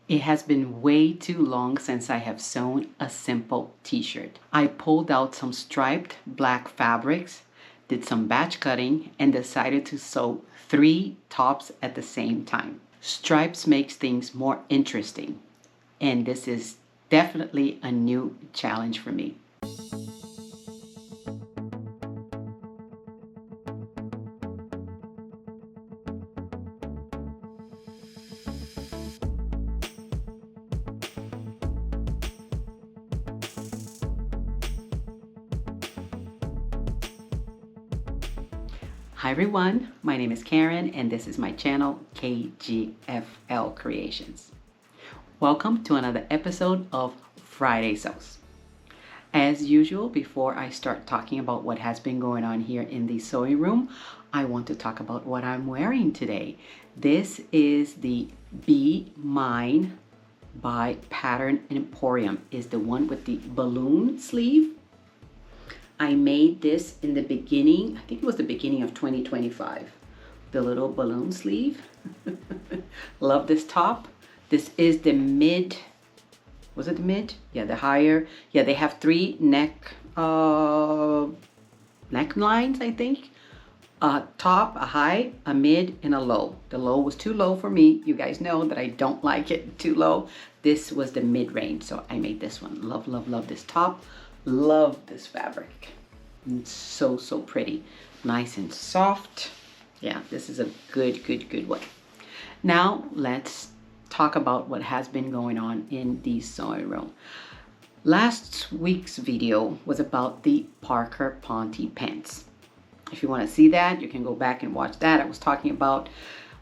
It has been way too long since I have sewn a simple t-shirt. I pulled out some striped black fabrics, did some batch cutting, and decided to sew 3 tops at the same time. Stripes makes things more interesting, and this is definitely a new challenge for me. Hi everyone, my name is Karen and this is my channel KGFL Creations. Welcome to another episode of Friday Sews. As usual, before I start talking about what has been going on here in the sewing room, I want to talk about what I'm wearing today. This is the Be Mine by Pattern Emporium. Is the one with the balloon sleeve. I made this in the beginning, I think it was the beginning of 2025. The little balloon sleeve. Love this top. This is the mid, was it the mid? Yeah, the higher. Yeah, they have 3 necklines, I think. A top, a high, a mid, and a low. The low was too low for me. You guys know that I don't like it too low. This was the mid-range, so I made this one. Love, love, love this top. Love this fabric. It's so pretty. Nice and soft. Yeah, this is a good one. Now let's talk about what has been going on in the sewing room. Last week's video was about the Parker Ponte pants. If you want to see that, you can go back and watch that. I was talking about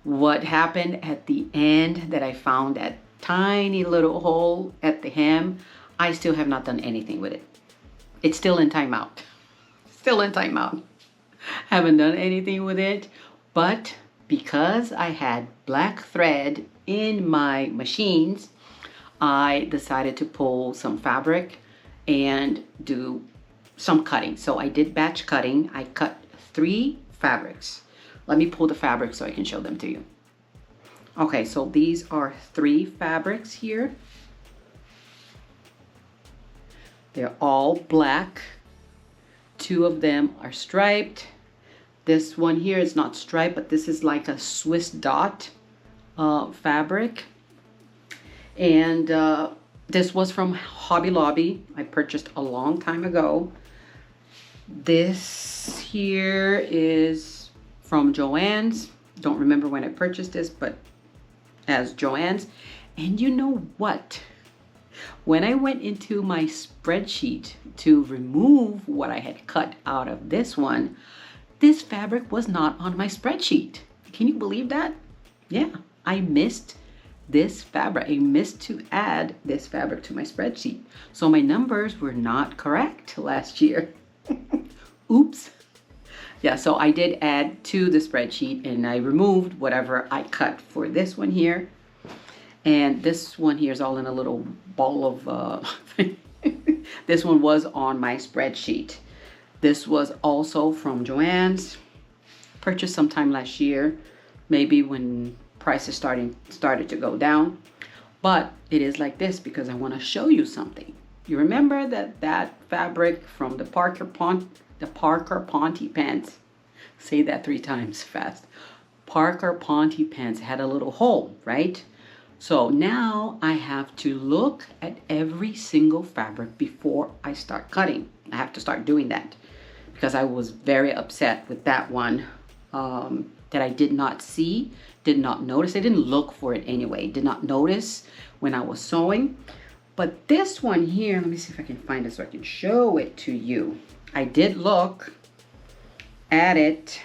what happened at the end, that I found that tiny little hole at the hem. I still have not done anything with it. It's still in timeout. Still in timeout. Haven't done anything with it, but because I had black thread in my machines, I decided to pull some fabric and do some cutting. So I did batch cutting. I cut 3 fabrics. Let me pull the fabric so I can show them to you. Okay, so these are 3 fabrics here. They're all black. 2 of them are striped. This one here is not striped, but this is like a Swiss dot fabric. And this was from Hobby Lobby. I purchased a long time ago. This here is from Joann's. Don't remember when I purchased this, but as Joann's. And you know what? When I went into my spreadsheet to remove what I had cut out of this one, this fabric was not on my spreadsheet. Can you believe that? Yeah, I missed this fabric. I missed to add this fabric to my spreadsheet. So my numbers were not correct last year. Oops. Yeah, so I did add to the spreadsheet and I removed whatever I cut for this one here. And this one here is all in a little ball of, this one was on my spreadsheet. This was also from Joann's, purchased sometime last year, maybe when prices started to go down. But it is like this because I want to show you something. You remember that fabric from the Parker Ponte pants. Say that 3 times fast. Parker Ponte pants had a little hole, right? So now I have to look at every single fabric before I start cutting. I have to start doing that because I was very upset with that one that I did not see, did not notice. I didn't look for it anyway. Did not notice when I was sewing. But this one here, let me see if I can find it so I can show it to you. I did look at it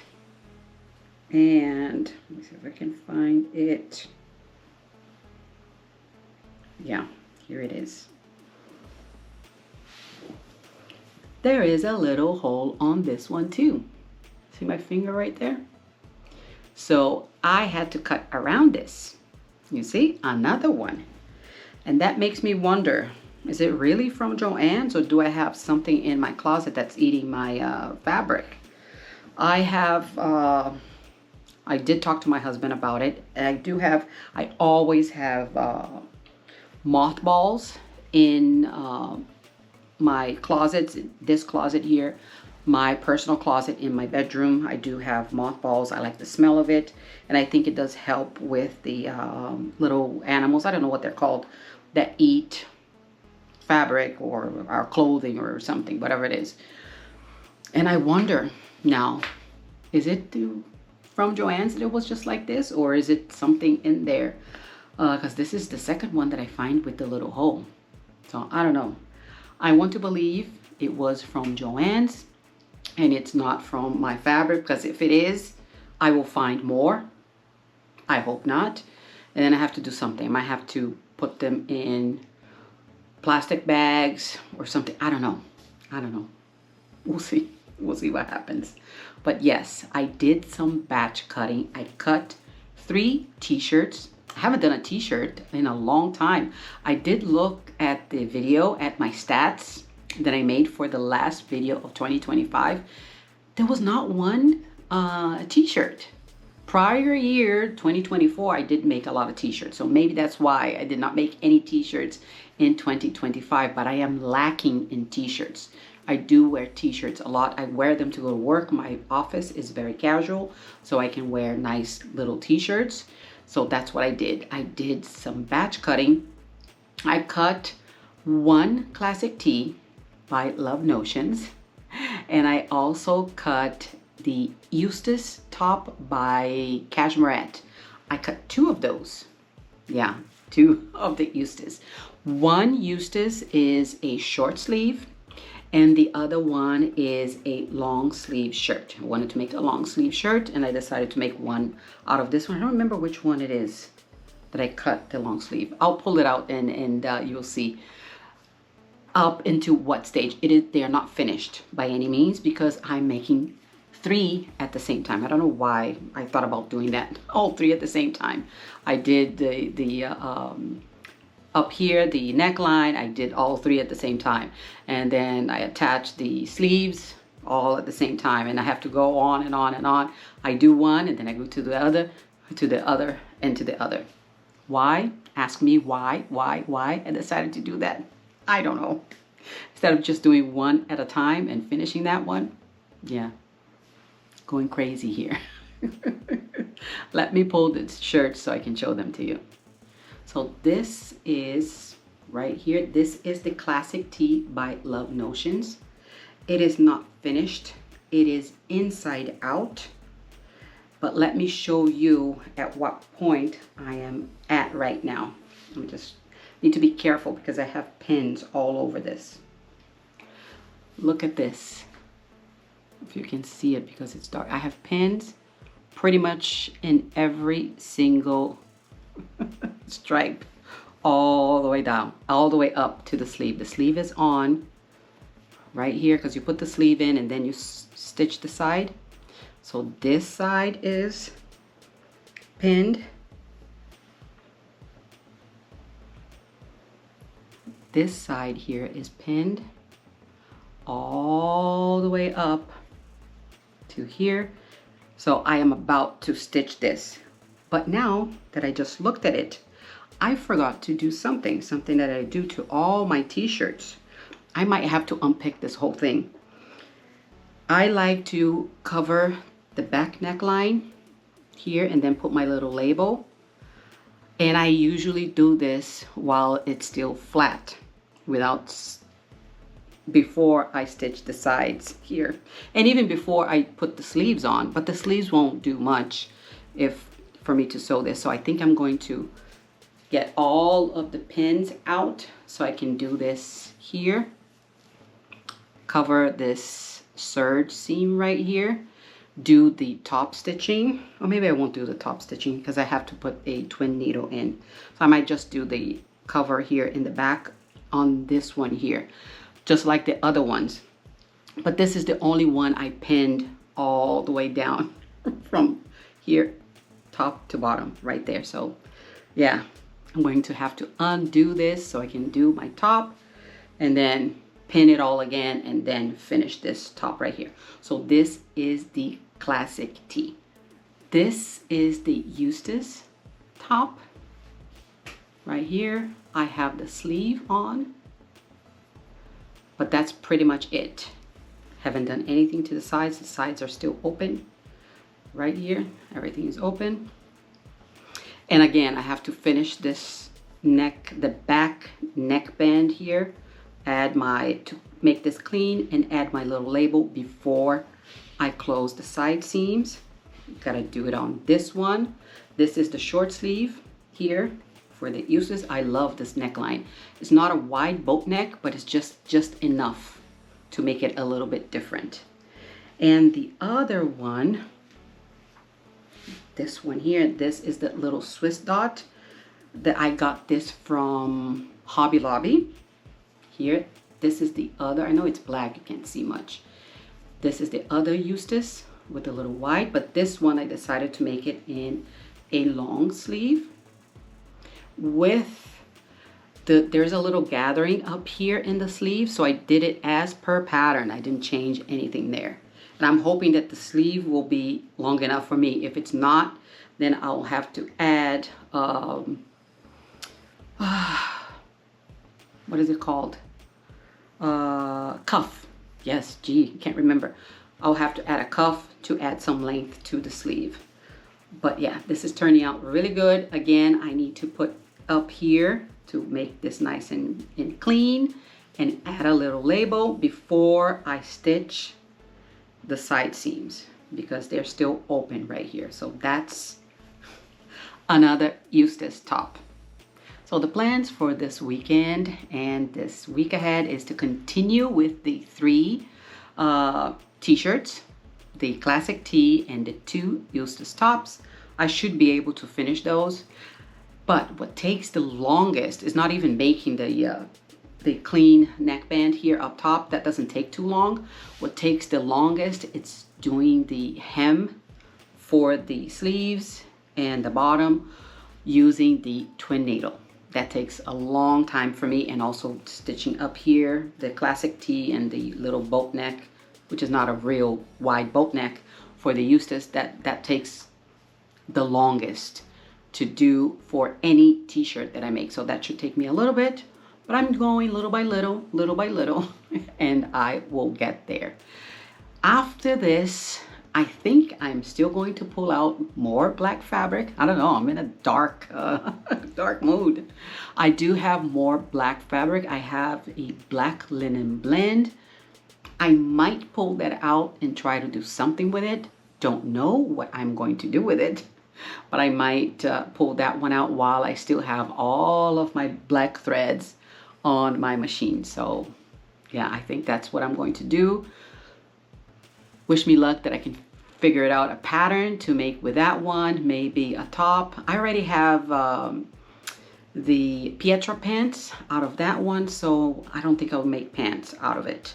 and let me see if I can find it. Yeah, here it is. There is a little hole on this one too. See my finger right there? So I had to cut around this. You see, another one. And that makes me wonder, is it really from Joann's or do I have something in my closet that's eating my fabric? I did talk to my husband about it. And I always have mothballs in my closets. This closet here, my personal closet in my bedroom, I do have mothballs. I like the smell of it, and I think it does help with the little animals, I don't know what they're called, that eat fabric or our clothing or something, whatever it is. And I wonder now, is it from Joann's that it was just like this, or is it something in there? Because this is the second one that I find with the little hole. So I don't know. I want to believe it was from Joann's and it's not from my fabric, because if it is, I will find more. I hope not. And then I have to do something. I might have to put them in plastic bags or something. I don't know. I don't know. We'll see. We'll see what happens. But yes, I did some batch cutting. I cut 3 t-shirts. I haven't done a t-shirt in a long time. I did look at the video, at my stats that I made for the last video of 2025. There was not one t-shirt. Prior year, 2024, I did make a lot of t-shirts. So maybe that's why I did not make any t-shirts in 2025, but I am lacking in t-shirts. I do wear t-shirts a lot. I wear them to go to work. My office is very casual, so I can wear nice little t-shirts. So that's what I did. I did some batch cutting. I cut 1 classic tee by Love Notions, and I also cut the Eustace top by Cashmerette. I cut 2 of those. Yeah, 2 of the Eustace. One Eustace is a short sleeve, and the other one is a long sleeve shirt. I wanted to make a long sleeve shirt, and I decided to make one out of this one. I don't remember which one it is that I cut the long sleeve. I'll pull it out and you'll see up into what stage it is. They are not finished by any means, because I'm making 3 at the same time. I don't know why I thought about doing that, all 3 at the same time. I did the up here, the neckline, I did all 3 at the same time. And then I attached the sleeves all at the same time. And I have to go on and on and on. I do one, and then I go to the other, to the other, and to the other. Why? Ask me why I decided to do that. I don't know. Instead of just doing one at a time and finishing that one. Yeah, going crazy here. Let me pull the shirts so I can show them to you. So this is right here. This is the classic tee by Love Notions. It is not finished. It is inside out. But let me show you at what point I am at right now. Let me just need to be careful because I have pins all over this. Look at this. If you can see it because it's dark. I have pins pretty much in every single stripe, all the way down, all the way up to the sleeve. The sleeve is on right here because you put the sleeve in and then you stitch the side. So this side is pinned. This side here is pinned all the way up to here. So I am about to stitch this. But now that I just looked at it, I forgot to do something that I do to all my t-shirts. I might have to unpick this whole thing. I like to cover the back neckline here and then put my little label. And I usually do this while it's still flat, before I stitch the sides here. And even before I put the sleeves on, but the sleeves won't do much for me to sew this. So I think I'm going to get all of the pins out so I can do this here. Cover this serge seam right here. Do the top stitching, or maybe I won't do the top stitching because I have to put a twin needle in. So I might just do the cover here in the back on this one here, just like the other ones. But this is the only one I pinned all the way down from here, top to bottom, right there. So yeah, I'm going to have to undo this so I can do my top and then pin it all again and then finish this top right here. So this is the classic tee. This is the Eustace top. right here, I have the sleeve on, but that's pretty much it. Haven't done anything to the sides. The sides are still open. Right here, everything is open. And again, I have to finish this neck, the back neckband here. To make this clean and add my little label before I close the side seams. Gotta do it on this one. This is the short sleeve here for the uses. I love this neckline. It's not a wide boat neck, but it's just enough to make it a little bit different. And the other one, this one here, this is the little Swiss dot that I got this from Hobby Lobby. Here, this is the other, I know it's black, you can't see much. This is the other Eustace with a little white, but this one I decided to make it in a long sleeve with there's a little gathering up here in the sleeve, so I did it as per pattern. I didn't change anything there. And I'm hoping that the sleeve will be long enough for me. If it's not, then I'll have to add, what is it called? Cuff. Yes, gee, can't remember. I'll have to add a cuff to add some length to the sleeve. But yeah, this is turning out really good. Again, I need to put up here to make this nice and clean and add a little label before I stitch the side seams because they're still open right here. So that's another Eustace top. So the plans for this weekend and this week ahead is to continue with the 3 t-shirts, the classic tee and the 2 Eustace tops. I should be able to finish those. But what takes the longest is not even making the clean neckband here up top. That doesn't take too long. What takes the longest, it's doing the hem for the sleeves and the bottom using the twin needle. That takes a long time for me, and also stitching up here, the classic tee and the little boat neck, which is not a real wide boat neck for the Eustace, that takes the longest to do for any t-shirt that I make. So that should take me a little bit, but I'm going little by little, and I will get there. After this, I think I'm still going to pull out more black fabric. I don't know, I'm in a dark mood. I do have more black fabric. I have a black linen blend. I might pull that out and try to do something with it. Don't know what I'm going to do with it, but I might pull that one out while I still have all of my black threads on my machine. So yeah, I think that's what I'm going to do. Wish me luck that I can figure it out a pattern to make with that one, maybe a top. I already have the Pietra pants out of that one, so I don't think I'll make pants out of it.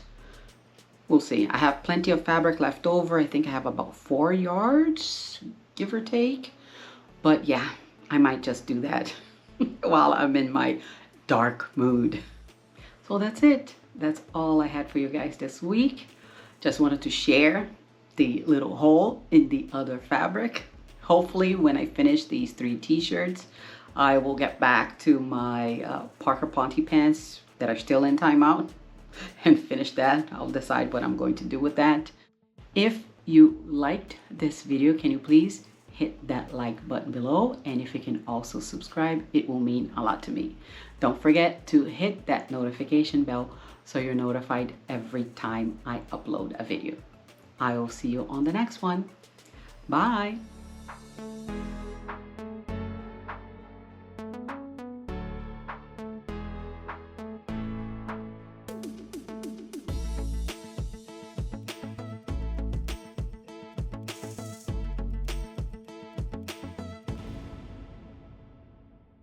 We'll see. I have plenty of fabric left over. I think I have about 4 yards, give or take. But yeah, I might just do that while I'm in my dark mood. So that's it. That's all I had for you guys this week. Just wanted to share the little hole in the other fabric. Hopefully when I finish these 3 t-shirts, I will get back to my Parker Ponte pants that are still in timeout and finish that. I'll decide what I'm going to do with that. If you liked this video, can you please hit that like button below? And if you can also subscribe, it will mean a lot to me. Don't forget to hit that notification bell so you're notified every time I upload a video. I will see you on the next one. Bye.